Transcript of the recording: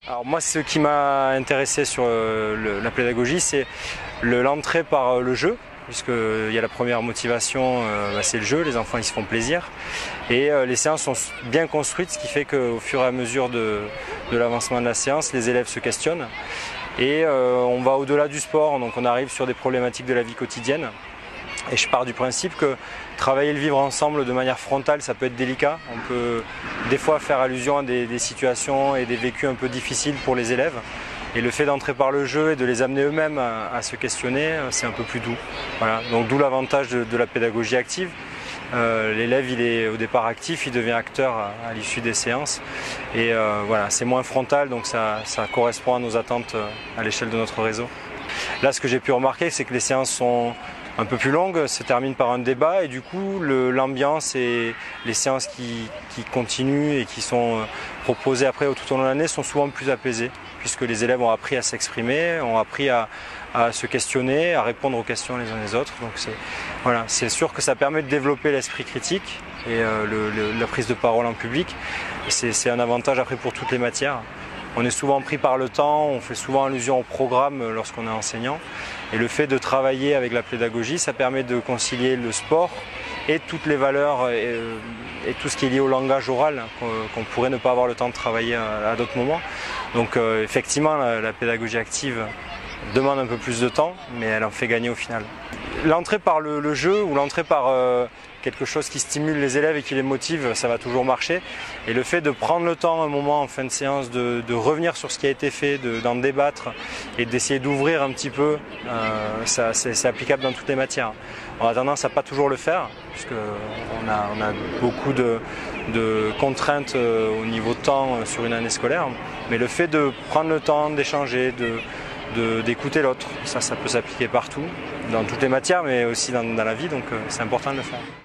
Alors moi, ce qui m'a intéressé sur la pédagogie, c'est l'entrée par le jeu, puisqu'il y a la première motivation, c'est le jeu, les enfants ils se font plaisir. Et les séances sont bien construites, ce qui fait qu'au fur et à mesure de l'avancement de la séance, les élèves se questionnent. Et on va au-delà du sport, donc on arrive sur des problématiques de la vie quotidienne. Et je pars du principe que travailler le vivre ensemble de manière frontale, ça peut être délicat. On peut des fois faire allusion à des situations et des vécus un peu difficiles pour les élèves. Et le fait d'entrer par le jeu et de les amener eux-mêmes à se questionner, c'est un peu plus doux. Voilà. Donc d'où l'avantage de la pédagogie active. L'élève, il est au départ actif, il devient acteur à l'issue des séances. Et voilà, c'est moins frontal, donc ça correspond à nos attentes à l'échelle de notre réseau. Là, ce que j'ai pu remarquer, c'est que les séances sont un peu plus longues, se terminent par un débat et du coup l'ambiance et les séances qui continuent et qui sont proposées après tout au long de l'année sont souvent plus apaisées puisque les élèves ont appris à s'exprimer, ont appris à se questionner, à répondre aux questions les uns les autres. Donc c'est sûr que ça permet de développer l'esprit critique et la prise de parole en public. C'est un avantage après pour toutes les matières. On est souvent pris par le temps, on fait souvent allusion au programme lorsqu'on est enseignant. Et le fait de travailler avec la pédagogie, ça permet de concilier le sport et toutes les valeurs et tout ce qui est lié au langage oral qu'on pourrait ne pas avoir le temps de travailler à d'autres moments. Donc effectivement, la pédagogie active demande un peu plus de temps, mais elle en fait gagner au final. L'entrée par le jeu ou l'entrée par quelque chose qui stimule les élèves et qui les motive, ça va toujours marcher. Et le fait de prendre le temps un moment en fin de séance, de revenir sur ce qui a été fait, d'en débattre et d'essayer d'ouvrir un petit peu, c'est applicable dans toutes les matières. On a tendance à pas toujours le faire, puisqu'on a beaucoup de contraintes au niveau temps sur une année scolaire. Mais le fait de prendre le temps d'échanger, d'écouter l'autre, ça peut s'appliquer partout, dans toutes les matières, mais aussi dans la vie, donc c'est important de le faire.